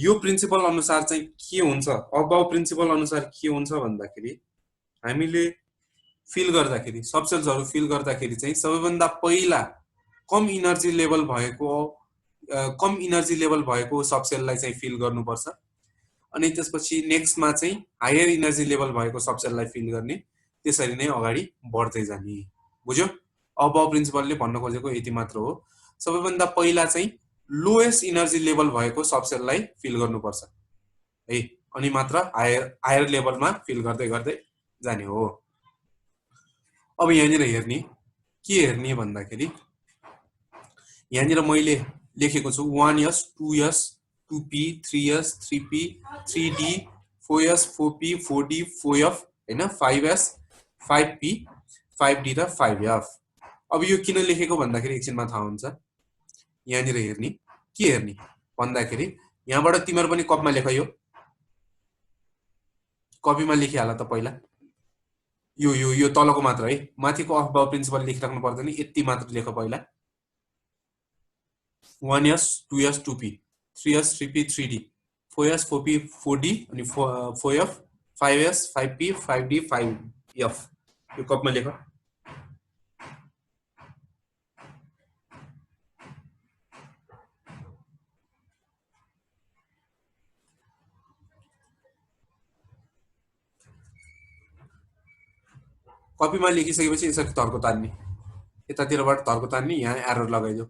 यो प्रिन्सिपल अनुसार चाहिँ के हुन्छ, अबाउ प्रिन्सिपल अनुसार के हुन्छ भन्दाखेरि हामीले फिल गर्दाखेरि सबसेल्सहरु फिल गर्दाखेरि चाहिँ सबैभन्दा पहिला कम इनर्जी लेभल भएको सबसेललाई चाहिँ फिल गर्नुपर्छ। अनि त्यसपछि नेक्स्टमा चाहिँ हायर इनर्जी लेभल भएको सबसेललाई फिल गर्ने, त्यसरी नै अगाडि बढ्दै जाने। बुझ्यो? अबाउ प्रिन्सिपलले भन्न खोजेको यति मात्र हो। सबैभन्दा पहिला चाहिँ लोएस्ट इनर्जी लेभल भएको सबसेललाई फिल गर्नुपर्छ है, अनि मात्र हायर लेभलमा फिल गर्दै गर्दै जाने हो। अब यहाँनिर के हेर्ने भन्दाखेरि यहाँनिर मैले लेखेको छु 1s 2s 2p 3s 3p 3d 4s 4p 4d 4f हैन, 5s 5p 5d र 5f। अब यो किन लेखेको भन्दाखेरि एकछिनमा थाहा हुन्छ। यहाँनिर के हेर्ने भन्दाखेरि यहाँबाट तिमीहरु पनि कपमा लेख, यो कपीमा लेखिहाल त पहिला। यो तलको मात्र है, माथिको अबाउ प्रिन्सिपल लेखिराख्नु पर्दैन, यति मात्र लेख पहिला। 1s 2s 2p 3s 3p 3d 4s 4p 4d अनि 4f 5s 5p 5d 5f। यो कपमा लेख। कपीमा लेखिसकेपछि यसरी तर्को तान्ने, यतातिरबाट तर्को तान्ने, यहाँ एरर लगाइदियो।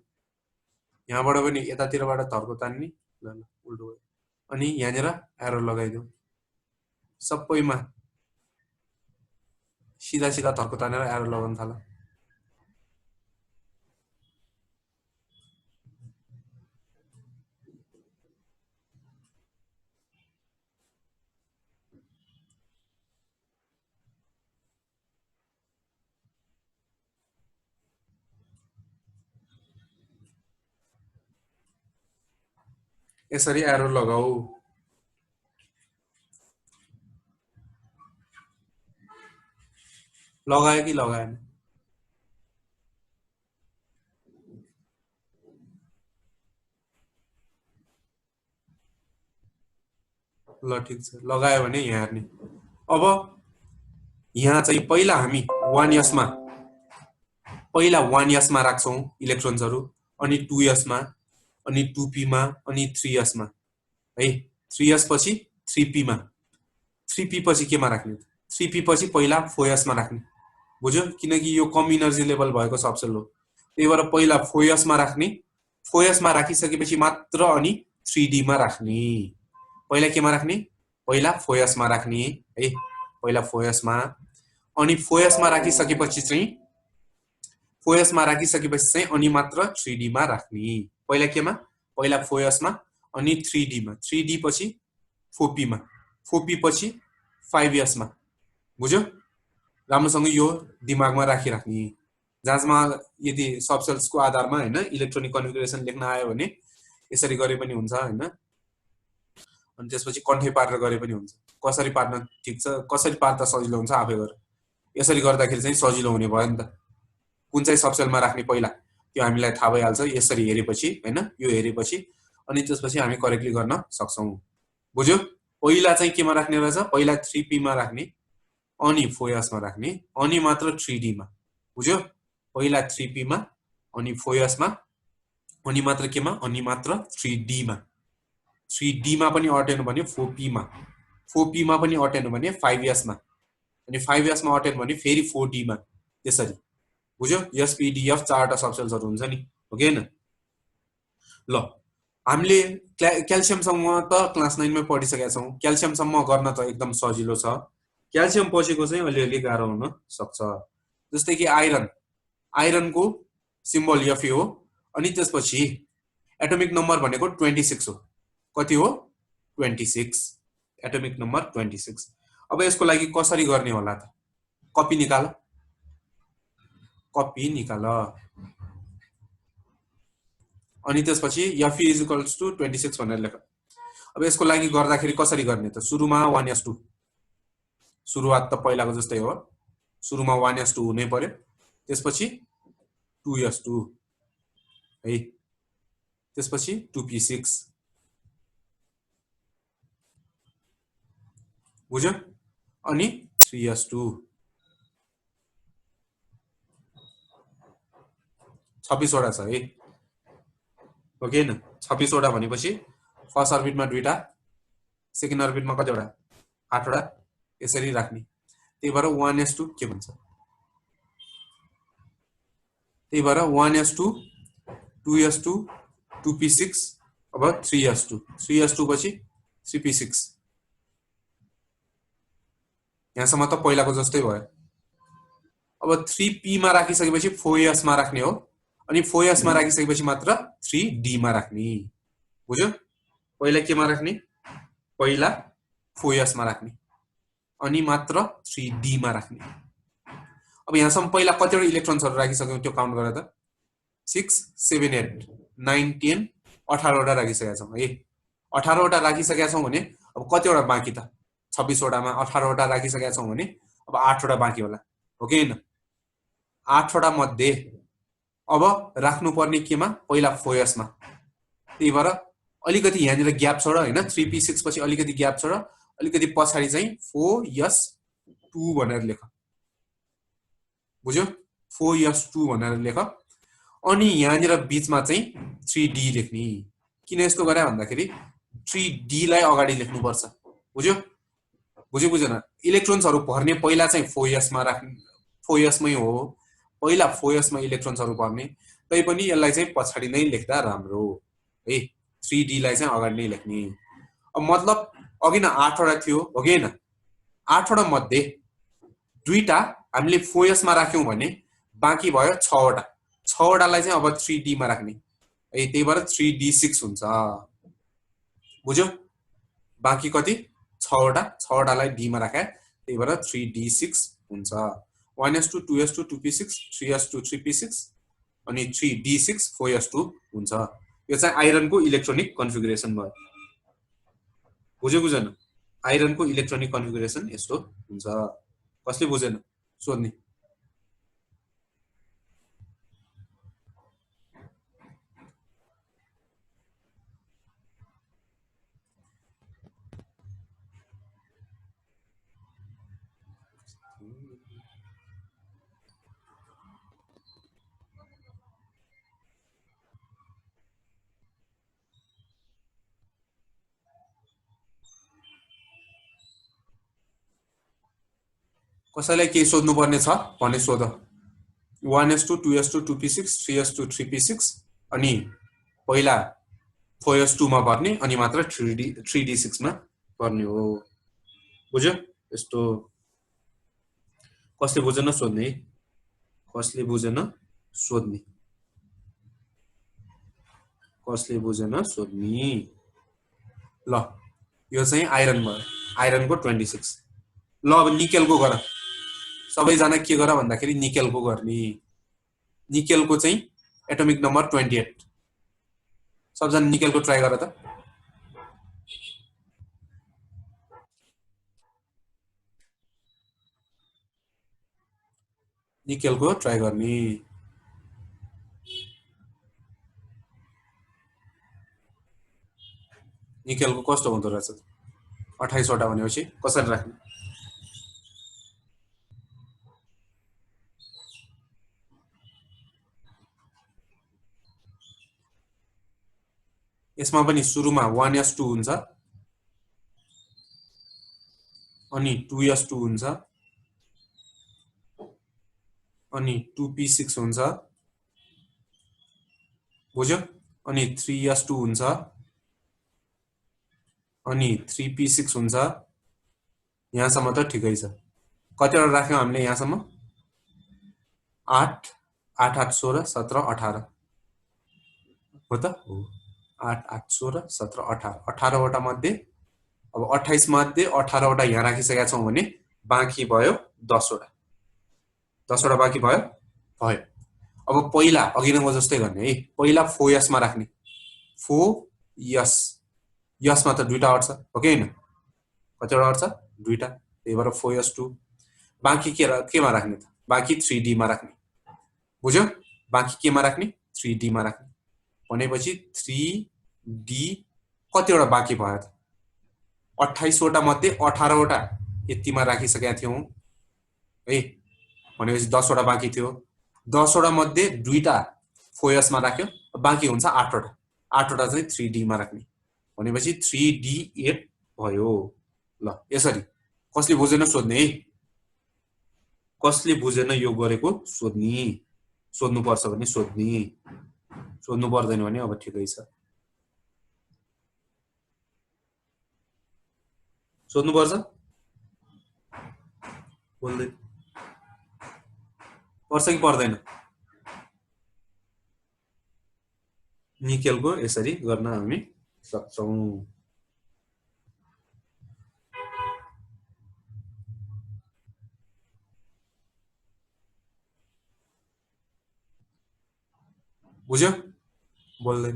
यहाँबाट पनि यतातिरबाट तर्को तान्ने, ल उल्टो भयो, अनि यहाँनिर एरर लगाइदियो। सबैमा सिधा सिधा तर्को तानेर एरर लगाउन थाल। यसरी एरर लगाऊ। लगायो कि लगाएन? ल ठीक छ, लगायो भने यहाँ हेर्ने। अब यहाँ चाहिँ पहिला हामी 1s मा राख्छौं इलेक्ट्रोन्सहरु, अनि 2s मा, अनि 2p मा, अनि 3s मा है। 3s पछि 3p मा, 3p पछि केमा राख्ने? 3p पछि पहिला 4s मा राख्ने। बुझ्यो? किनकि यो कम इनर्जी लेभल भएको सबसेल हो, त्यही भएर पहिला 4s मा राख्ने। 4s मा राखिसकेपछि मात्र अनि 3d मा राख्ने। पहिला केमा राख्ने? पहिला 4s मा राख्ने है, पहिला 4s मा, अनि 4s मा राखिसकेपछि चाहिँ अनि मात्र 3d मा राख्ने। पहिला केमा? पहिला 4s मा, अनि 3d मा, 3d पछि 4p मा, 4p पछि 5s मा। बुझ्यो? राम्रोसँग यो दिमागमा राखिराख्ने। जाँचमा यदि सबसेल्सको आधारमा हैन इलेक्ट्रोनिक कन्फिगरेसन लेख्न आयो भने यसरी गरे पनि हुन्छ हैन, अनि त्यसपछि कन्ठै पारेर गरे पनि हुन्छ। कसरी पार्न ठीक छ, कसरी पार्दा सजिलो हुन्छ आफै गर। यसरी गर्दाखेरि चाहिँ सजिलो हुने भयो नि त। कुन चाहिँ सबसेलमा राख्ने पहिला त्यो हामीलाई थाहा भइहाल्छ यसरी हेरेपछि हैन, यो हेरेपछि, अनि त्यसपछि हामी करेक्टली गर्न सक्छौं। बुझ्यो? पहिला चाहिँ केमा राख्ने रहेछ? पहिला 3p मा राख्ने, अनि 4s मा राख्ने, अनि मात्र 3d मा। बुझ्यो? पहिला 3p मा, अनि 4s मा, अनि मात्र केमा? अनि मात्र 3d मा। 3d मा पनि अटेन भने 4p मा, 4p मा पनि अटेन भने 5s मा, अनि 5s मा अटेन भने फेरि 4d मा। त्यसरी बुझ्यो? SPDF चारवटा सबसेल्सहरु हुन्छ नि, हो कि हैन? ल हामीले क्याल्सियमसम्म त क्लास 9 मा पढिसकेका छौं। क्याल्सियमसम्म गर्न त एकदम सजिलो छ। क्याल्सियम पछिको चाहिँ अलिअलि गाह्रो हुन सक्छ। जस्तै कि आइरनको सिम्बल Fe हो, अनि त्यसपछि एटोमिक नम्बर भनेको 26 हो। कति हो? 26, एटोमिक नम्बर 26। अब यसको लागि कसरी गर्ने होला त? कपी निकाल, कपी निकाल, अनि त्यसपछि Fe = 26 भनेर लेख। अब यसको लागि गर्दाखेरि कसरी गर्ने त? सुरुमा 1s2, सुरुवात त पहिलाको जस्तै हो, सुरुमा 1s2 हुनै पर्यो, त्यसपछि 2s2 है, त्यसपछि 2p6, बुझ्यो अनि 3s2 26 वटा छ है ओके न 26 वटा भनेपछि फर्स्ट अर्बिटमा दुईटा सेकेन्ड अर्बिटमा कतिवटा 8 वटा यसरी राख्ने त्यही भएर 1s2 के भन्छ त्यही भएर 1s2 2s2 2p6 अब 3s2 3s2 पछि 3p6 यहाँसम्म त पहिलाको जस्तै भयो अब 3p मा राखिसकेपछि 4s मा राख्ने हो अनि 4s मा राखिसकेपछि मात्र 3d मा राख्ने बुझ्यो पहिला केमा राख्ने पहिला 4s मा राख्ने अनि मात्र 3d मा राख्ने अब यहाँसम्म पहिला कतिवटा इलेक्ट्रोन्सहरु राखिसक्यौ त्यो काउन्ट गरेर त 6 7 8 9 10 18 वटा राखिसकेका छौं है 18 वटा राखिसकेका छौं भने अब कतिवटा बाँकी त 26 वटामा 18 वटा राखिसकेका छौं भने अब 8 वटा बाँकी होला हो कि हैन 8 वटा मध्ये अब राख्नुपर्ने केमा पहिला 4s मा त्यही भएर अलिकति यहाँनिर ग्याप छ र हैन 3p6 पछि अलिकति ग्याप छ र अलिकति पछाडी चाहिँ 4s2 भनेर लेख बुझ्यो 4s2 भनेर लेख अनि यहाँनिर बीचमा चाहिँ 3d लेख्ने किन यस्तो गरे भन्दाखेरि 3d लाई अगाडि लेख्नु पर्छ बुझ्यो बुझेन इलेक्ट्रोन्सहरु भर्ने पहिला चाहिँ 4s मा राख्ने 4s मै हो पहिला 4s मा इलेक्ट्रोन्सहरु भर्ने तै पनि यसलाई चाहिँ पछाडी नै लेख्दा राम्रो है 3d लाई चाहिँ अगाडि नै लेख्ने अब मतलब अघि न 8 वटा थियो हो कि हैन 8 वटा मध्ये दुईटा हामीले 4s मा राख्यौं भने बाँकी भयो 6 वटा 6 वटालाई चाहिँ अब 3d मा राख्ने है त्यही भएर 3d6 हुन्छ बुझ्यो बाँकी कति 6 वटा 6 वटालाई d मा राखे त्यही भएर 3d6 हुन्छ 1s2 2s2 2p6 3s2 3p6 अनि 3d6 4s2 हुन्छ यो चाहिँ आइरनको इलेक्ट्रोनिक कन्फिगरेसन भयो बुझेन आइरनको इलेक्ट्रोनिक कन्फिगरेसन यस्तो हुन्छ कसले बुझेन सोध्ने कसैलाई के सोध्नु पर्ने छ भने सोध 1s2 2s2 2p6 3s2 3p6 अनि पहिला 4s2 मा भर्ने अनि मात्र 3d6 मा भर्ने हो बुझ्यो यस्तो कसले बुझेन सोध्ने कसले बुझेन सोध्ने कसले बुझेन सोध्ने ल यो चाहिँ आइरन भयो आइरनको 26 ल अब निकेलको गर सबैजना के गर भन्दाखेरि निकेलको गर्ने निकेलको चाहिँ एटोमिक नम्बर 28 सबजना निकेलको ट्राई गर त निकेलको ट्राई गर्ने निकेलको कस्तो हुँदो रहेछ 28 वटा भनेपछि कसरी राख्ने यसमा पनि सुरुमा 1s2 हुन्छ अनि 2s2 हुन्छ अनि 2p6 हुन्छ बुझ्यो अनि 3s2 हुन्छ अनि 3p6 हुन्छ यहाँसम्म त ठिकै छ कतिवटा राख्यौ हामीले यहाँसम्म 8 8 8 16 17 18 हो त हो 8 8 16 17 18 18 वटा मध्ये अब 28 मध्ये 18 वटा यहाँ राखिसकेका छौं भने बाँकी भयो 10 वटा 10 वटा बाँकी भयो अब पहिला अघि नै जस्तै गर्ने है पहिला 4s मा राख्ने 4s यस मा त दुईटा अट्छ हो कि हैन कतिवटा अट्छ दुईटा त्यही भएर 4s2 बाँकी केमा राख्ने त बाँकी 3d मा राख्ने बुझ्यो बाँकी केमा राख्ने 3d मा राख्ने भनेपछि 3d कतिवटा बाँकी भयो त 28 वटा मध्ये 18 वटा यतिमा राखिसकेका थियौँ है भनेपछि 10 वटा बाँकी थियो 10 वटा मध्ये 2टा फोयसमा राख्यो बाँकी हुन्छ 8 वटा 8 वटा चाहिँ 3D मा राख्ने भनेपछि 3D8 भयो ल यसरी कसले बुझेन सोध्ने है कसले बुझेन यो गरेको सोध्ने सोध्नु पर्छ भने सोध्ने सोध्नु पर्दैन भने अब ठिकै छ सोध्नु पर्छ बोल्दै पर्छ कि पर्दैन निकेलको यसरी गर्न हामी सक्छौं बुझ्यो बोल्दै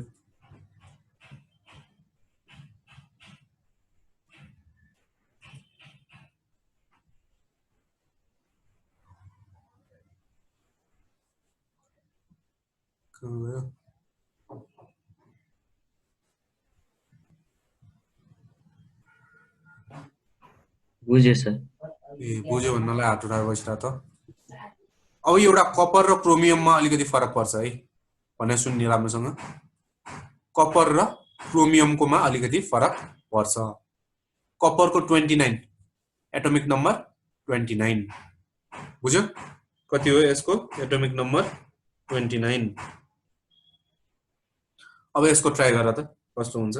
बुझ्यो सर ए बुझ्यो भन्नलाई हात उठाएर बसिरा त अब एउटा कपर र क्रोमियममा अलिकति फरक पर्छ है भने सुन्ने राम्रोसँग कपर र क्रोमियमकोमा अलिकति फरक पर्छ कपरको 29 एटोमिक नम्बर 29 बुझ्यो कति हो यसको एटोमिक नम्बर 29 अब यसको ट्राई गर त कस्तो हुन्छ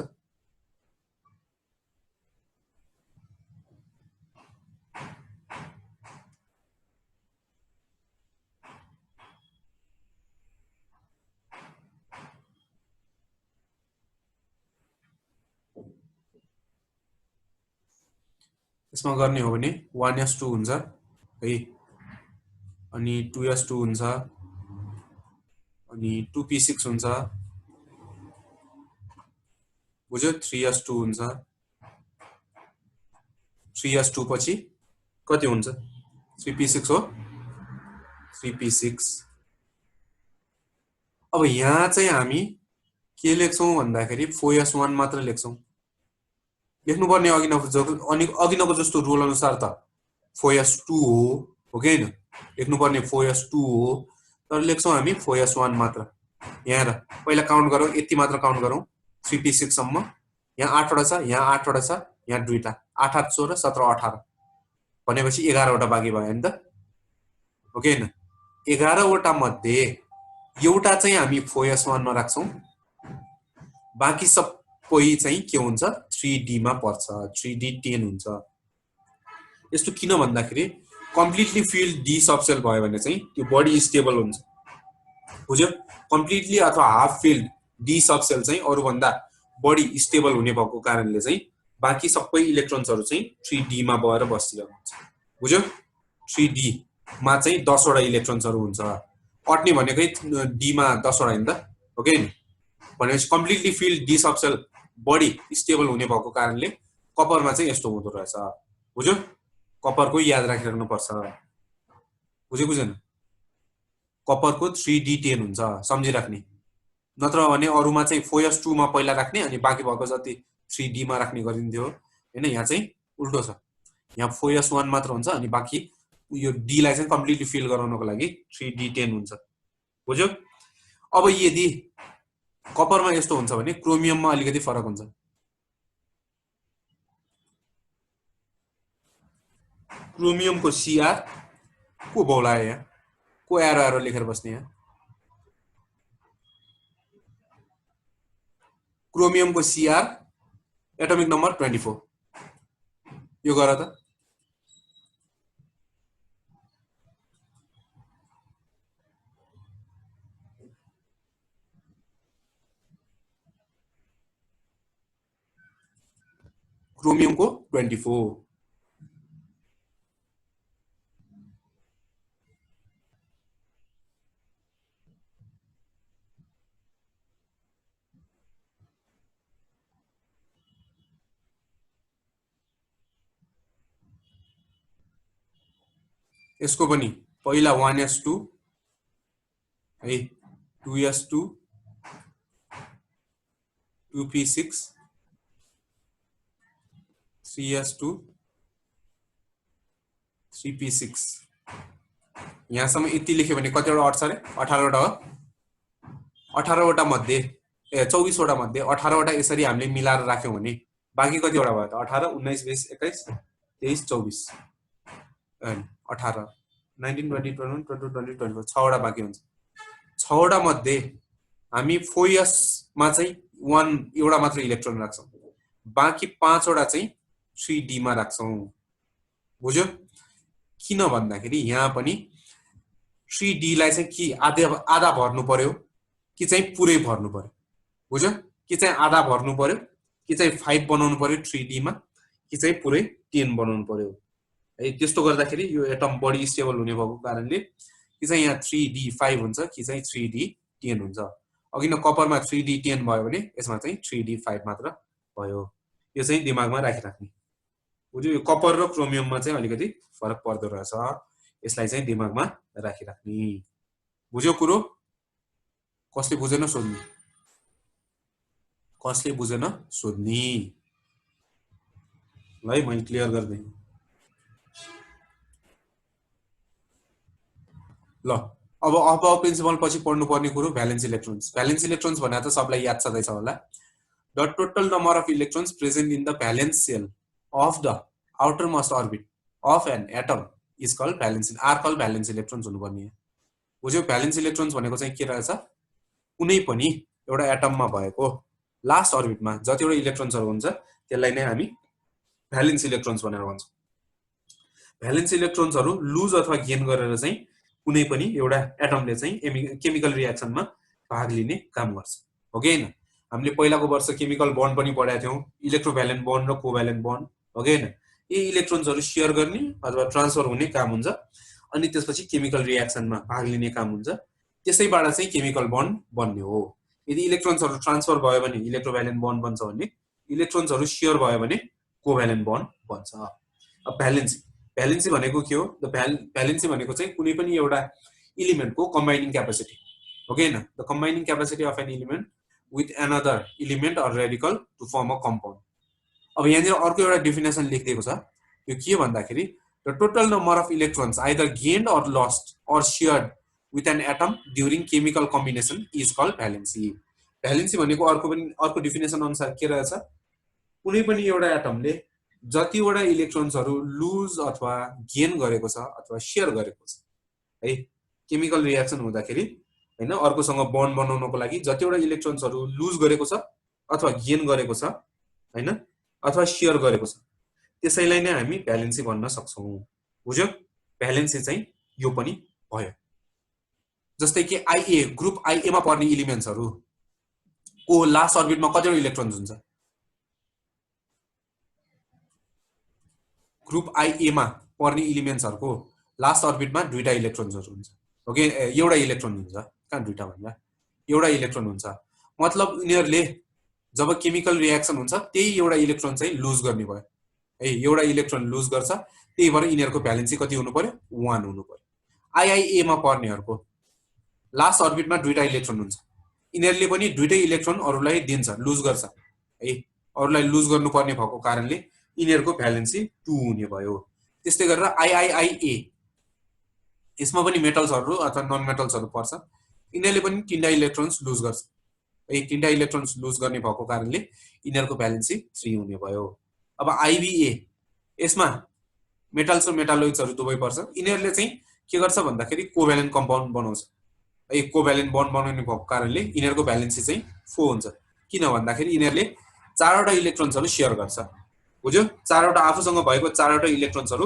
यसमा गर्ने हो भने 1s2 हुन्छ है अनि 2s2 हुन्छ अनि 2p6 हुन्छ बुझ्यो 3s2 हुन्छ 3s2 पछि कति हुन्छ 3p6 हो 3p6 अब यहाँ चाहिँ हामी के लेख्छौं भन्दाखेरि 4s1 मात्र लेख्छौं लेख्नुपर्ने अघिनको जस्तो रुल अनुसार त 4s2 हो कि हैन लेख्नुपर्ने 4s2 हो तर लेख्छौं हामी 4s1 मात्र यहाँ र पहिला काउन्ट गरौँ यति मात्र काउन्ट गरौँ 3p6 सम्म यहाँ 8 वटा छ यहाँ 8 वटा छ यहाँ 2टा 8 8 16 17 18 भनेपछि 11 वटा बाँकी भयो नि त हो कि हैन 11 वटा मध्ये एउटा चाहिँ हामी 4s1 मा राख्छौं बाँकी सबै चाहिँ के हुन्छ 3D मा पर्छ 3D10 हुन्छ यस्तो किन भन्दाखेरि कम्प्लिटली फिल्ड डी सबसेल भयो भने चाहिँ त्यो बडी स्टेबल हुन्छ बुझ्यो कम्प्लिटली अथवा हाफ फिल्ड डी सबसेल चाहिँ अरु भन्दा बडी स्टेबल हुने भएको कारणले चाहिँ बाँकी सबै इलेक्ट्रोन्सहरु चाहिँ 3D मा बएर बसिरहेको हुन्छ बुझ्यो 3D मा चाहिँ 10 वटा इलेक्ट्रोन्सहरु हुन्छ अट्ने भनेकै डी मा 10 वटा हैन त हो के भनेपछि कम्प्लिटली फिल्ड डी सबसेल बडी स्टेबल हुने भएको कारणले कपरमा चाहिँ यस्तो हुँदो रहेछ बुझ्यो कपरको याद राखिराख्नु पर्छ बुझ्यो बुझेन कपरको 3D10 हुन्छ सम्झिराख्ने नत्र भने अरुमा चाहिँ 4s2 मा पहिला राख्ने अनि बाँकी भएको जति 3D मा राख्ने गरिन्थ्यो हैन यहाँ चाहिँ उल्टो छ यहाँ 4s1 मात्र हुन्छ अनि बाँकी यो डी लाई चाहिँ कम्प्लिटली फिल गराउनको लागि 3D10 हुन्छ बुझ्यो अब यदि कपरमा यस्तो हुन्छ भने क्रोमियममा अलिकति फरक हुन्छ क्रोमियमको Cr को बोलायो यहाँ को एरो लेखेर बस्ने यहाँ क्रोमियमको Cr एटोमिक नम्बर 24 यो गर त क्रोमियमको 24 यसको पनि पहिला 1s2 है 2s2 2p6 3s2 3p6 यहाँसम्म यति लेख्यो भने कतिवटा अट्छ अरे 18 वटा हो 18 वटा मध्ये 24 वटा मध्ये 18 वटा यसरी हामीले मिलाएर राख्यौं भने बाँकी कतिवटा भयो त 18 19 20 21 23 24 अनि 18 19 20 21 22 23 24 6 वटा बाँकी हुन्छ 6 वटा मध्ये हामी 4s मा चाहिँ 1 एउटा मात्र इलेक्ट्रोन राख्छौं बाँकी 5 वटा चाहिँ 3d मा राख्छौं बुझ्यो किन भन्दाखेरि यहाँ पनि 3d लाई चाहिँ कि आधा भर्नु पर्यो कि चाहिँ पुरै भर्नु पर्यो बुझ्यो कि चाहिँ आधा भर्नु पर्यो कि चाहिँ 5 बनाउनु पर्यो 3d मा कि चाहिँ पुरै 10 बनाउनु पर्यो है त्यस्तो गर्दाखेरि यो एटम बढी स्टेबल हुने भएको कारणले कि चाहिँ यहाँ 3d 5 हुन्छ कि चाहिँ 3d 10 हुन्छ अघि न कपरमा 3d 10 भयो भने यसमा चाहिँ 3d 5 मात्र भयो यो चाहिँ दिमागमा राखिराख्ने बुझ्यो यो कपर र क्रोमियममा चाहिँ अलिकति फरक पर्दो रहेछ यसलाई चाहिँ दिमागमा राखिराख्ने बुझ्यो कुरो कसले बुझेन सोध्ने कसले बुझेन सोध्ने ल है मैले क्लियर गर्दै ल अब प्रिन्सिपल पछि पढ्नु पर्ने कुरो भ्यालेन्स इलेक्ट्रोन्स भने त सबलाई याद छँदैछ होला the total number of electrons present in the valence shell of the outermost orbit of an atom is called valence are called valence electrons हुनुपर्ने बुझ्यो भ्यालेन्स इलेक्ट्रोन्स भनेको चाहिँ के रहेछ कुनै पनि एउटा एटममा भएको लास्ट अर्बिटमा जतिवटा इलेक्ट्रोन्सहरु हुन्छ त्यसलाई नै हामी भ्यालेन्स इलेक्ट्रोन्स भनेर भन्छौं भ्यालेन्स इलेक्ट्रोन्सहरु लुज अथवा गेन गरेर चाहिँ कुनै पनि एउटा एटमले चाहिँ केमिकल रिएक्सनमा भाग लिने काम गर्छ हो कि हैन हामीले पहिलाको वर्ष केमिकल बन्ड पनि पढाएको थियौं इलेक्ट्रोभ्यालेन्ट बन्ड र कोभ्यालेन्ट बन्ड हो कि हैन यी इलेक्ट्रोन्सहरु शेयर गर्ने अथवा ट्रान्सफर हुने काम हुन्छ अनि त्यसपछि केमिकल रिएक्सनमा भाग लिने काम हुन्छ त्यसैबाट चाहिँ केमिकल बन्ड बन्ने हो यदि इलेक्ट्रोन्सहरु ट्रान्सफर भयो भने इलेक्ट्रोभ्यालेन्ट बन्ड बन्छ भने इलेक्ट्रोन्सहरु शेयर भयो भने कोभ्यालेन्ट बन्ड बन्छ अब भ्यालेन्सी भनेको के हो द भ्यालेन्सी भनेको चाहिँ कुनै पनि एउटा एलिमेन्टको कम्बाइनिङ क्यापेसिटी हो कि हैन the combining capacity of an element with another element or radical to form a compound अब यहाँ अर्को एउटा डेफिनेसन लेखिएको छ यो के भन्दाखेरि the total number of electrons either gained or lost or shared with an atom during chemical combination is called valency valency भनेको अर्को डेफिनेसन अनुसार के रहेछ कुनै पनि एउटा एटमले जतिवटा इलेक्ट्रोन्सहरु लुज अथवा गेन गरेको छ अथवा शेयर गरेको छ है केमिकल रिएक्सन हुँदाखेरि हैन अर्कोसँग बन्ड बनाउनको लागि जतिवटा इलेक्ट्रोन्सहरु लुज गरेको छ अथवा गेन गरेको छ हैन अथवा शेयर गरेको छ त्यसैलाई नै हामी भ्यालेन्सी भन्न सक्छौं बुझ्यो भ्यालेन्सी चाहिँ यो पनि भयो जस्तै कि आईए ग्रुप आईए मा पर्ने एलिमेन्ट्सहरु को लास्ट अर्बिटमा कतिवटा इलेक्ट्रोन्स हुन्छ ग्रुप आईए मा पर्ने एलिमेन्ट्सहरुको लास्ट अर्बिटमा दुईटा इलेक्ट्रोन्सहरु हुन्छ ओके एउटा इलेक्ट्रोन हुन्छ कहाँ दुईटा भन्दा एउटा इलेक्ट्रोन हुन्छ मतलब उनीहरुले जब केमिकल रिएक्सन हुन्छ त्यही एउटा इलेक्ट्रोन चाहिँ लुज गर्ने भयो है एउटा इलेक्ट्रोन लुज गर्छ त्यही भएर यिनीहरुको भ्यालेन्सी कति हुनु पर्यो 1 हुनु पर्यो आईआईए मा पर्नेहरुको लास्ट अर्बिटमा दुईटा इलेक्ट्रोन हुन्छ यिनीहरुले पनि दुईटै इलेक्ट्रोन अरुलाई दिन्छ लुज गर्छ है अरुलाई लुज गर्नु पर्ने भएको कारणले यिनीहरुको भ्यालेन्सी 2 हुने भयो त्यस्तै गरेर आईआईआईए यसमा पनि मेटल्सहरु अथवा नन मेटल्सहरु पर्छ यिनीहरुले पनि तीनटा इलेक्ट्रोन्स लुज गर्छ है तीनटा इलेक्ट्रोन्स लुज गर्ने भएको कारणले यिनीहरुको भ्यालेन्सी 3 हुने भयो अब आईबीए यसमा मेटल्स र मेटालोइड्सहरु दुवै पर्छ यिनीहरुले चाहिँ के गर्छ भन्दाखेरि कोभ्यालेन्ट कम्पाउन्ड बनाउँछ है कोभ्यालेन्ट बन्ड बनाउने भएको कारणले यिनीहरुको भ्यालेन्सी चाहिँ 4 हुन्छ किन भन्दाखेरि यिनीहरुले चारवटा इलेक्ट्रोन्सहरु शेयर गर्छ बुझ्यो चारवटा आफूसँग भएको चारवटा इलेक्ट्रोन्सहरु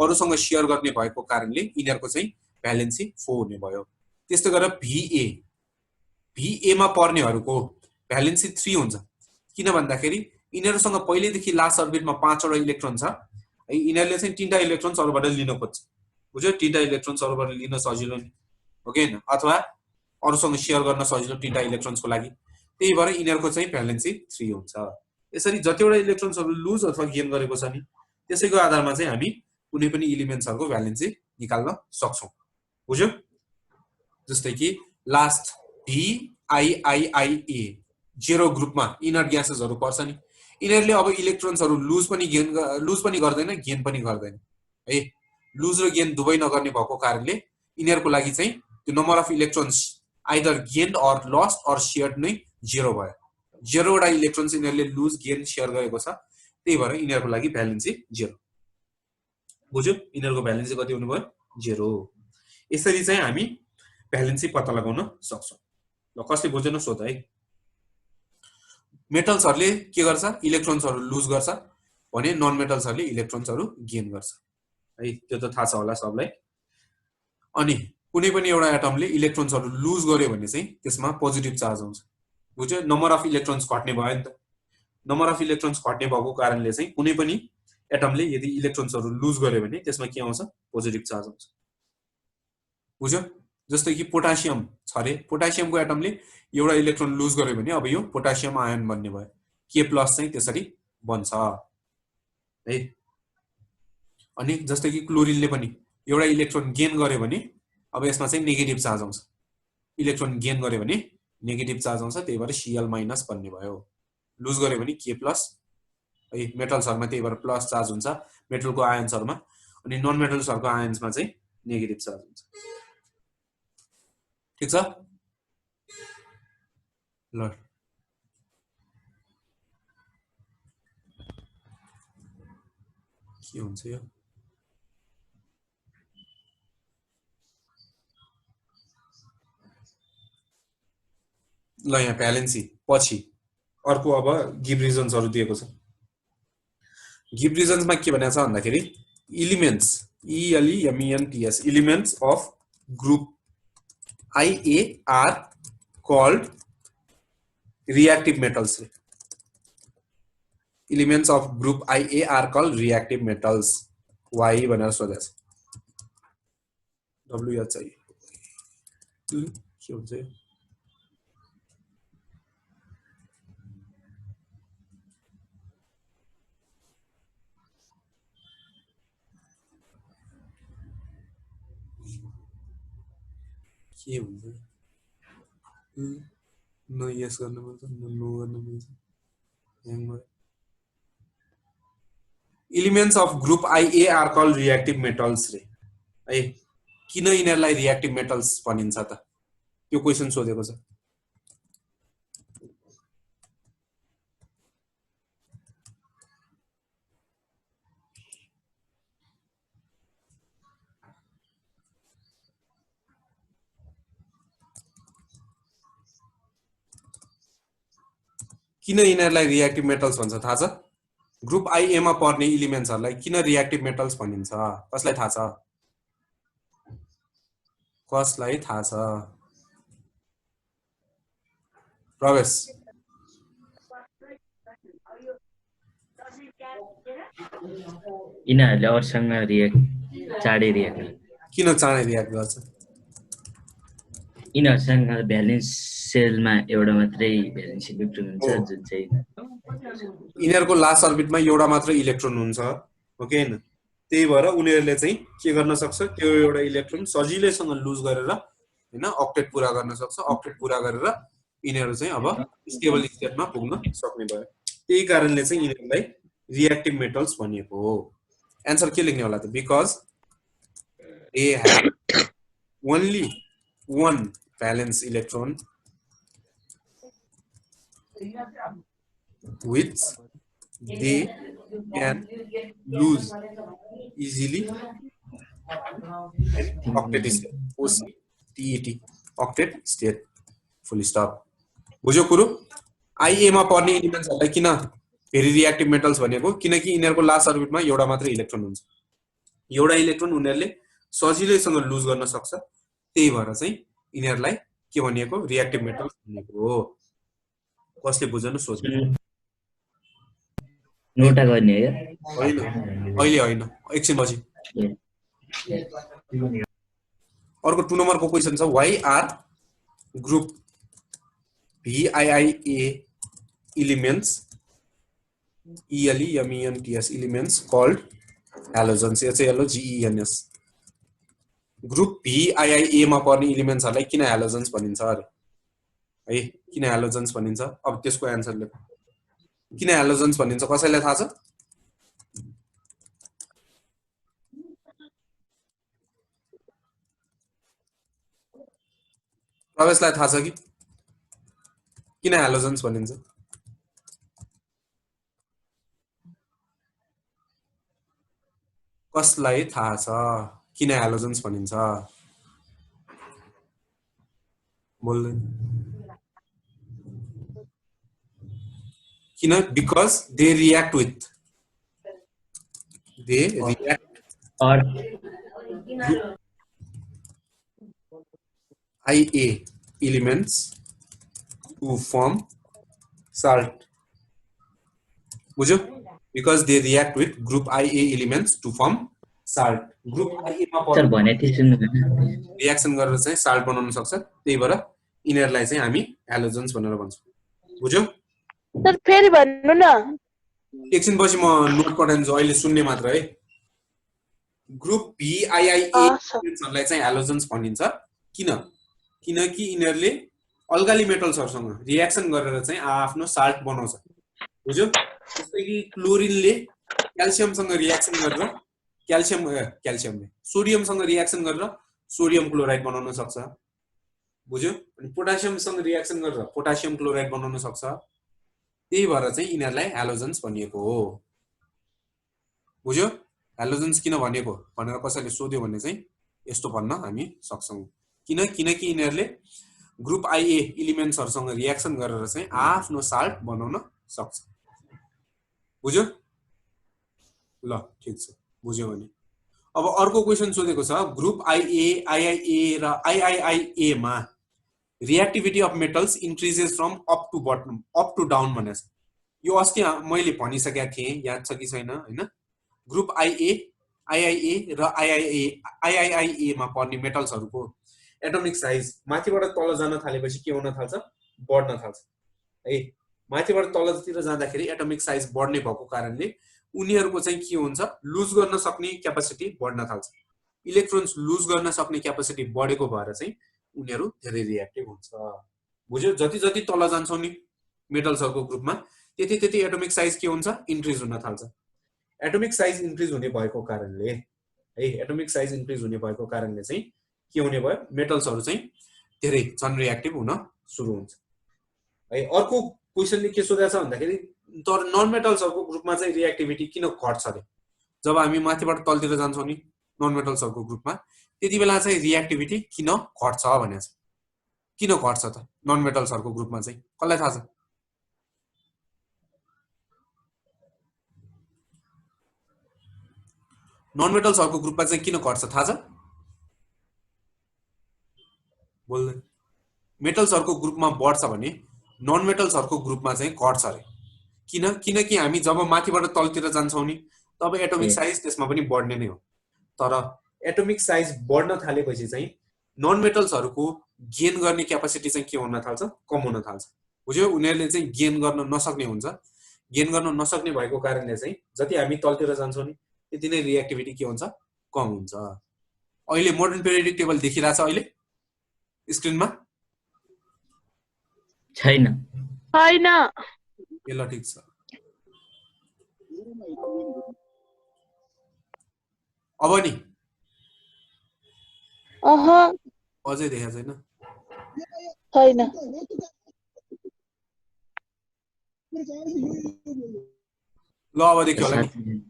अरुसँग शेयर गर्ने भएको कारणले यिनीहरुको चाहिँ भ्यालेन्सी 4 हुने भयो त्यस्तै गरेर भीए मा पर्नेहरुको भ्यालेन्सी 3 हुन्छ किन भन्दाखेरि यिनीहरुसँग पहिलेदेखि लास्ट अर्बिटमा 5 वटा इलेक्ट्रोन छ है यिनीहरुले चाहिँ तीनटा इलेक्ट्रोन्स अरुबाट लिन खोज्छ बुझ्यो तीनटा इलेक्ट्रोन्स अरुबाट लिन सजिलो नि ओके हैन अथवा अरुसँग शेयर गर्न सजिलो तीनटा इलेक्ट्रोन्सको लागि त्यही भएर यिनीहरुको चाहिँ भ्यालेन्सी 3 हुन्छ यसरी जतिवटा इलेक्ट्रोन्सहरु लुज अथवा गेन गरेको छ नि त्यसैको आधारमा चाहिँ हामी कुनै पनि एलिमेन्ट्सहरुको भ्यालेन्सी निकाल्न सक्छौं बुझ्यो जस्तै कि लास्ट VIIIA जेरो ग्रुपमा इनर ग्यासेसहरु पर्छ नि यिनीहरुले अब इलेक्ट्रोन्सहरु लुज पनि गर्दैन गेन पनि गर्दैन है लुज र गेन दुवै नगर्ने भएको कारणले यिनीहरूको लागि चाहिँ त्यो number of electrons either gained or lost or shared नै 0 भयो 0 वटा इलेक्ट्रोन्स यिनीहरूले लुज गेन सेयर गरेको छ त्यही भएर यिनीहरूको लागि भ्यालेन्सी 0 बुझ्यो यिनीहरूको भ्यालेन्सी कति हुनु भयो 0 यसरी चाहिँ हामी भ्यालेन्सी पत्ता लगाउन सक्छौं ल कसले बुझेन सोध है मेटल्सहरुले के गर्छ इलेक्ट्रोन्सहरु लुज गर्छ भने नन मेटल्सहरुले इलेक्ट्रोन्सहरु गेन गर्छ है त्यो त थाहा छ होला सबलाई अनि कुनै पनि एउटा एटमले इलेक्ट्रोन्सहरु लुज गर्यो भने चाहिँ त्यसमा पोजिटिभ चार्ज आउँछ बुझ्यो नम्बर अफ इलेक्ट्रोन्स घट्ने भयो नि त नम्बर अफ इलेक्ट्रोन्स घट्ने भएको कारणले चाहिँ कुनै पनि एटमले यदि इलेक्ट्रोन्सहरु लुज गर्यो भने त्यसमा के आउँछ पोजिटिभ चार्ज आउँछ बुझ्यो जस्तै कि पोटासियम छ रे पोटासियमको एटमले एउटा इलेक्ट्रोन लुज गर्यो भने अब यो पोटासियम आयन बन्ने भयो K+ चाहिँ त्यसरी बन्छ है अनि जस्तै कि क्लोरिनले पनि एउटा इलेक्ट्रोन गेन गर्यो भने अब यसमा चाहिँ नेगेटिभ चार्ज आउँछ इलेक्ट्रोन गेन गर्यो भने नेगेटिभ चार्ज आउँछ त्यही भएर Cl- बन्ने भयो लुज गर्यो भने K+ है मेटल्सहरुमा त्यही भएर प्लस चार्ज हुन्छ मेटलको आयन्सहरुमा अनि नन मेटल्सहरुको आयन्समा चाहिँ नेगेटिभ चार्ज हुन्छ ठीक छ ल के हुन्छ यो ल यहाँ भ्यालेन्सी पछि अर्को अब गिभ रिजन्सहरु दिएको छ गिभ रिजन्समा के भनेको छ भन्दाखेरि elements ELEMENTS elements of group IA are called reactive metals. Elements of group IA are called reactive metals. Why भनेर सोधेछ W याद चाहिए के हुन्छ यो के हुन्छ न यस गर्न मिल्छ न नो गर्न मिल्छ elements of group IA are called reactive metals रे है किन यिनीहरुलाई रिएक्टिभ मेटल्स भनिन्छ त त्यो क्वेशन सोधेको छ किन यिनीहरुलाई रिएक्टिभ मेटल्स भन्छ थाहा छ ग्रुप IA मा पर्ने एलिमेन्ट्सहरुलाई किन रिएक्टिभ मेटल्स भनिन्छ कसलाई थाहा छ प्रवेश यिनीहरुले अरूसँग चाँडै रिएक्ट किन चाँडै रिएक्ट गर्छ यिनीहरुसँग भ्यालेन्स सेलमा एउटा मात्रै भ्यालेन्स इलेक्ट्रोन हुन्छ जुन चाहिँ यिनीहरुको लास्ट अर्बिटमा एउटा मात्र इलेक्ट्रोन हुन्छ हो कि हैन त्यही भएर उनीहरुले चाहिँ के गर्न सक्छ त्यो एउटा इलेक्ट्रोन सजिलैसँग लुज गरेर हैन अक्टेट पूरा गर्न सक्छ अक्टेट पूरा गरेर यिनीहरु चाहिँ अब स्टेबल स्टेटमा पुग्न सक्ने भयो त्यही कारणले चाहिँ यिनीहरुलाई रिएक्टिभ मेटल्स भनिएको हो आन्सर के लेख्ने होला त because they have only one valence electron which they can lose easily octet state OCTET octet state full stop बुझ्यो कुरो IA मा पर्ने एलिमेन्ट्सहरुलाई किन फेरि रिएक्टिभ मेटल्स भनेको किनकि यिनीहरुको लास्ट अर्बिटमा एउटा मात्र इलेक्ट्रोन हुन्छ एउटा इलेक्ट्रोन उनीहरुले सजिलैसँग लुज गर्न सक्छ त्यही भएर चाहिँ यिनीहरुलाई के भनिएको रिएक्टिभ मेटल्स भनिएको हो कसले बुझ्नु सोच्नु नोटा गर्ने हैन अहिले हैन एकछिन पछि अर्को 2 नम्बरको क्वेशन छ why are group VIIA elements ELEMENTS elements called halogens HALOGENS group VIIA मा पर्ने एलिमेन्ट्सहरुलाई किन ह्यालोजन्स भनिन्छ अरे है किन ह्यालोजन्स भनिन्छ अब त्यसको आन्सर लेख किन ह्यालोजन्स भनिन्छ कसैलाई थाहा छ तपाईलाई थाहा छ कि किन हेलोजन्स भनिन्छ? कसलाई थाहा छ किन हेलोजन्स भनिन्छ? बोल्दैन किन? Because they react with IA elements to form salt. बुझ्यो? Because they react with group IA elements to form salt. Group IA मा सर भने थिए सुन्नु भएन रियाक्सन गरेर चाहिँ साल्ट बनाउन सक्छ, त्यही भएर यिनीहरुलाई चाहिँ हामी हेलोजन्स भनेर भन्छौँ। बुझ्यो? सर फेरि भन्नु न। एकछिन पछि म नोट पठाइदिन्छु, अहिले सुन्ने मात्र है। ग्रुप BIIA एलिमेन्ट्सहरुलाई चाहिँ हेलोजन्स भनिन्छ। किन? किनकि यिनीहरुले अल्काली मेटल्सहरुसँग रियाक्सन गरेर चाहिँ आफ्नो साल्ट बनाउँछ। बुझ्यो? जस्तै कि क्लोरिनले क्याल्सियमसँग रियाक्सन गरेर क्याल्सियमले सोडियमसँग रियाक्सन गरेर सोडियम क्लोराइड बनाउन सक्छ। बुझ्यो? अनि पोटासियमसँग रियाक्सन गरेर पोटासियम क्लोराइड बनाउन सक्छ। त्यही भएर चाहिँ यिनीहरुलाई हेलोजन्स भनिएको हो। बुझ्यो? हेलोजन्स किन भनिएको भनेर कसैले सोध्यो भने चाहिँ यस्तो भन्न हामी सक्छौं। किनकि यिनीहरुले ग्रुप IA एलिमेन्ट्सहरुसँग रियाक्सन गरेर चाहिँ आफ्नो साल्ट बनाउन सक्छ। बुझ्यो? ल ठीक छ, बुझ्यो भने अब अर्को क्वेशन सोधेको छ, ग्रुप IA, IIA र IIIA मा reactivity of metals increases from up to down भनेछ। यो अस्ति मैले भनिसकेको थिएँ, याद छ कि छैन हैन? ग्रुप IA, IIA र IIIA मा पर्ने मेटल्सहरुको एटोमिक साइज माथिबाट तल जान थालेपछि के हुन थाल्छ? बढ्न थाल्छ है। माथिबाट तलतिर जाँदाखेरि एटोमिक साइज बढ्ने भएको कारणले उनीहरुको चाहिँ के हुन्छ? लुज गर्न सक्ने क्यापासिटी बढ्न थाल्छ। इलेक्ट्रोन्स लुज गर्न सक्ने क्यापासिटी बढेको भएर चाहिँ उनीहरु धेरै रिएक्टिभ हुन्छ। बुझ्यो? जति जति तल जान्छौ नि मेटल्सहरुको ग्रुपमा त्यति त्यति एटोमिक साइज के हुन्छ? इन्क्रिज हुन थाल्छ। एटोमिक साइज इन्क्रिज हुने भएको कारणले है, एटोमिक साइज इन्क्रिज हुने भएको कारणले चाहिँ के हुने भयो? मेटल्सहरु चाहिँ धेरै झन् रिएक्टिभ हुन सुरु हुन्छ है। अर्को क्वेशनले के सोधेको छ भन्दाखेरि तर नन मेटल्सहरुको ग्रुपमा चाहिँ रिएक्टिभिटी किन घट्छ रे? जब हामी माथिबाट तलतिर जान्छौं नि नन मेटल्सहरुको ग्रुपमा त्यतिबेला चाहिँ रिएक्टिभिटी किन घट्छ भनेको छ। किन घट्छ त नन मेटल्सहरुको ग्रुपमा चाहिँ? कसलाई थाहा छ? नन मेटल्सहरुको ग्रुपमा चाहिँ किन घट्छ थाहा छ? बोल्दैन। मेटल्सहरुको ग्रुपमा बढ्छ भने नन मेटल्सहरुको ग्रुपमा चाहिँ घट्छ रे। किन? किनकि हामी जब माथिबाट तलतिर जान्छौं नि तब एटोमिक साइज त्यसमा पनि बढ्ने नै हो। तर एटोमिक साइज बढ्न थालेपछि चाहिँ नन मेटल्सहरुको गेन गर्ने क्यापासिटी चाहिँ के हुन थाल्छ? कम हुन थाल्छ। बुझ्यो? उनीहरुले चाहिँ गेन गर्न नसक्ने हुन्छ। गेन गर्न नसक्ने भएको कारणले चाहिँ जति हामी तलतिर जान्छौं नि त्यति नै रिएक्टिभिटी के हुन्छ? कम हुन्छ। अहिले मोडर्न पेरियोडिक टेबल देखिरहेछ अहिले स्क्रिनमा? छैन। छैन। ल ठीक छ। अब नि अझै देखा छैन? छैन। ल अब देखियो होला नि।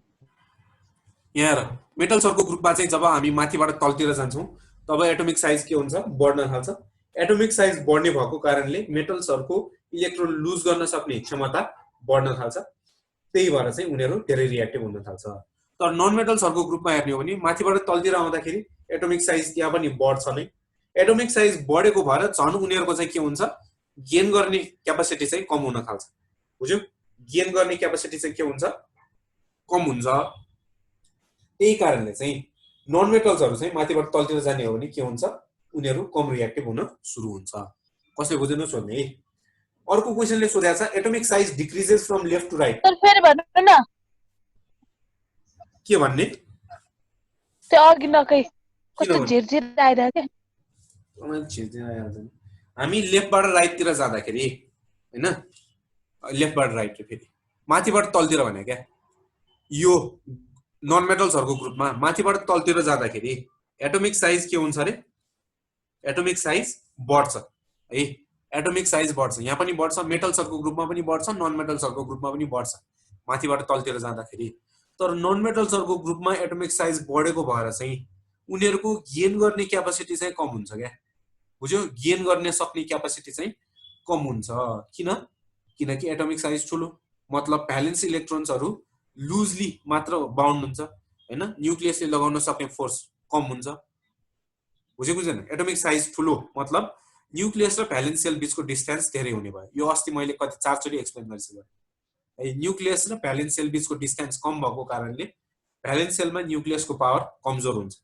यहाँ हेर, मेटल्सहरुको ग्रुपमा चाहिँ जब हामी माथिबाट तलतिर जान्छौं तब एटोमिक साइज के हुन्छ? बढ्न थाल्छ। एटोमिक साइज बढ्ने भएको कारणले मेटल्सहरुको इलेक्ट्रोन लुज गर्न सक्ने क्षमता बढ्न थाल्छ। त्यही भएर चाहिँ उनीहरु धेरै रिएक्टिभ हुन थाल्छ। तर नन मेटल्सहरुको ग्रुपमा हेर्ने हो भने माथिबाट तलतिर आउँदाखेरि एटोमिक साइज त्यहाँ पनि बढ्छ नै। एटोमिक साइज बढेको भएर झन् उनीहरुको चाहिँ के हुन्छ? गेन गर्ने क्यापासिटी चाहिँ कम हुन थाल्छ। बुझ्यो? गेन गर्ने क्यापासिटी चाहिँ के हुन्छ? कम हुन्छ। त्यही कारणले चाहिँ नन मेटल्सहरु चाहिँ माथिबाट तलतिर जाने हो भने के हुन्छ? उनीहरु कम रिएक्टिभ हुन सुरु हुन्छ। कसले बुझ्नु सोध्ने है। अर्को क्वेशनले सोधेको छ, atomic size decreases from left to right. Sir फेरि भन्नु न। के भन्ने? त्यो अघि नकै कस्तो झिरझिर आइरहेको के? हामी लेफ्टबाट राइटतिर जाँदाखेरि हैन, लेफ्टबाट राइट फेरि माथिबाट तलतिर भने क्या, यो नन मेटल्सहरुको ग्रुपमा माथिबाट तलतिर जाँदाखेरि एटोमिक साइज के हुन्छ रे? एटोमिक साइज बढ्छ। है एटोमिक साइज बढ्छ यहाँ पनि बढ्छ मेटल्सहरुको ग्रुपमा पनि बढ्छ नन मेटल्सहरुको ग्रुपमा पनि बढ्छ माथिबाट तलतिर जाँदाखेरि तर नन मेटल्सहरुको ग्रुपमा एटोमिक साइज बढेको भएर चाहिँ उनीहरुको गेन गर्ने क्यापासिटी चाहिँ कम हुन्छ क्या बुझ्यो गेन गर्ने सक्ने क्यापासिटी चाहिँ कम हुन्छ किनकि एटोमिक साइज ठुलो मतलब भ्यालेन्स इलेक्ट्रोन्सहरु लुजली मात्र बाउन्ड हुन्छ हैन न्यूक्लियसले लगाउन सक्ने फोर्स कम हुन्छ बुझ्यो बुझेन एटोमिक साइज ठुलो मतलब न्यूक्लियस र भ्यालेन्स सेल बीचको डिस्टेन्स धेरै हुने भयो यो अस्ति मैले कति 4 चोटी एक्सप्लेन गरिसके है न्यूक्लियस र भ्यालेन्स सेल बीचको डिस्टेन्स कम भएको कारणले भ्यालेन्स सेलमा न्यूक्लियसको पावर कमजोर हुन्छ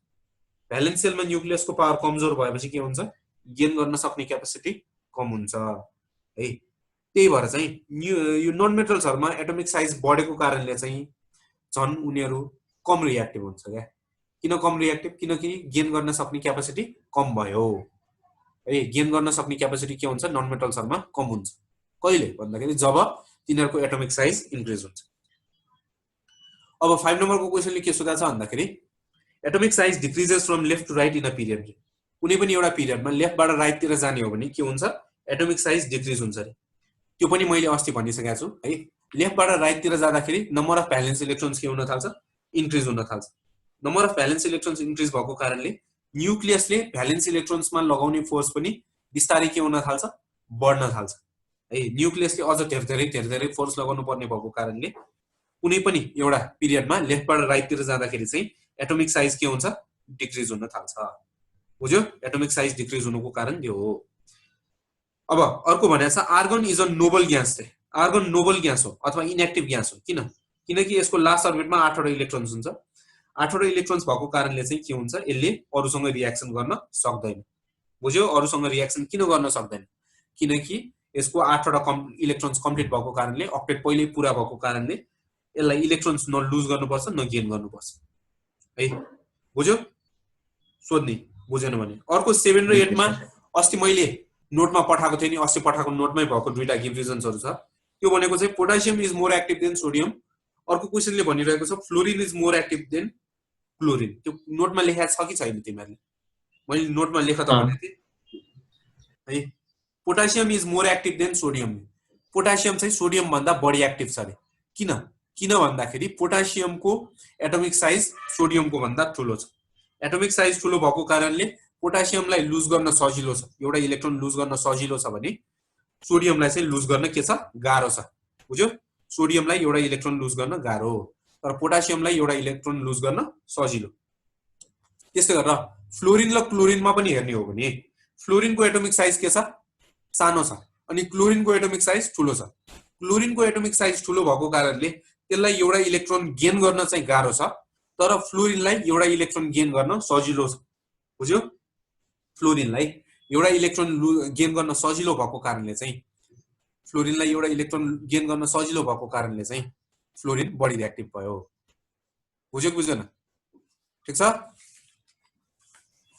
भ्यालेन्स सेलमा न्यूक्लियसको पावर कमजोर भएपछि के हुन्छ गेन गर्न सक्ने क्यापासिटी कम हुन्छ है त्यही भएर चाहिँ यो नन मेटल्सहरुमा एटोमिक साइज बढेको कारणले चाहिँ झन् उनीहरु कम रिएक्टिभ हुन्छ क्या किन कम रिएक्टिभ किनकि गेन गर्न सक्ने क्यापासिटी कम भयो है गेन गर्न सक्ने क्यापासिटी के हुन्छ नन मेटल्सहरुमा कम हुन्छ कहिले भन्दाखेरि जब तिनीहरुको एटोमिक साइज इन्क्रिज हुन्छ अब 5 नम्बरको क्वेशनले के सोधेको छ भन्दाखेरि atomic size decreases from left to right in a period कुनै पनि एउटा पिरियडमा लेफ्टबाट राइटतिर जाने हो भने के हुन्छ एटोमिक साइज डिक्रिज हुन्छ रे त्यो पनि मैले अस्ति भनिसकेको छु है लेफ्टबाट राइटतिर जाँदाखेरि नम्बर अफ भ्यालेन्स इलेक्ट्रोन्स के हुन थाल्छ इन्क्रिज हुन थाल्छ number of valence electrons increase भएको कारणले न्यूक्लियसले भ्यालेन्स इलेक्ट्रोन्समा लगाउने फोर्स पनि बिस्तारै के हुन थाल्छ बढ्न थाल्छ है न्यूक्लियसले अझ धेरै फोर्स लगाउनु पर्ने भएको कारणले कुनै पनि एउटा पिरियडमा लेफ्टबाट राइटतिर जाँदाखेरि चाहिँ एटोमिक साइज के हुन्छ डिक्रिज हुन थाल्छ बुझ्यो एटोमिक साइज डिक्रिज हुनुको कारण त्यो हो अब अर्को भनेको छ argon is a noble gas चाहिँ आर्गन नोबल ग्यास हो अथवा इनएक्टिभ ग्यास हो किनकि यसको लास्ट अर्बिटमा 8 वटा इलेक्ट्रोन्स हुन्छ 8 वटा इलेक्ट्रोन्स भएको कारणले चाहिँ के हुन्छ यसले अरूसँग रिएक्सन गर्न सक्दैन बुझ्यो अरूसँग रिएक्सन किन गर्न सक्दैन किनकि यसको 8 वटा इलेक्ट्रोन्स कम्प्लिट भएको कारणले अक्टेट पहिल्यै पूरा भएको कारणले यसलाई इलेक्ट्रोन्स न लुज गर्नुपर्छ न गेन गर्नुपर्छ है बुझ्यो सोध्नी बुझेन भने अर्को 7 र 8 मा अस्ति मैले नोटमा पठाएको थिएँ नि अस्ति पठाएको नोटमै भएको दुईटा गिभ रिजन्सहरु छ त्यो भनेको चाहिँ potassium is more active than sodium अर्को क्वेशनले भनिरहेको छ fluorine is more active than chlorine त्यो नोटमा लेखेको छ कि छैन तिमीहरुले मैले नोटमा लेख त भनेको थिएँ है potassium is more active than sodium potassium चाहिँ सोडियम भन्दा बढी एक्टिभ छ रे किन भन्दाखेरि पोटासियमको एटोमिक साइज सोडियमको भन्दा ठूलो छ एटोमिक साइज ठूलो भएको कारणले पोटासियमलाई लुज गर्न सजिलो छ एउटा इलेक्ट्रोन लुज गर्न सजिलो छ भने सोडियमलाई चाहिँ लुज गर्न के छ गाह्रो छ बुझ्यो सोडियमलाई एउटा इलेक्ट्रोन लुज गर्न गाह्रो तर पोटासियमलाई एउटा इलेक्ट्रोन लुज गर्न सजिलो त्यसै गरेर फ्लोरिन र क्लोरिनमा पनि हेर्ने हो भने फ्लोरिनको एटोमिक साइज के छ सानो छ अनि क्लोरिनको एटोमिक साइज ठूलो छ क्लोरिनको एटोमिक साइज ठूलो भएको कारणले त्यसलाई एउटा इलेक्ट्रोन गेन गर्न चाहिँ गाह्रो छ तर फ्लोरिनलाई एउटा इलेक्ट्रोन गेन गर्न सजिलो छ बुझ्यो फ्लोरिनलाई एउटा इलेक्ट्रोन गेन गर्न सजिलो भएको कारणले चाहिँ फ्लोरिनलाई एउटा इलेक्ट्रोन गेन गर्न सजिलो भएको कारणले चाहिँ फ्लोरिन बढी रिएक्टिभ भयो बुझ्यो बुझेन ठीक छ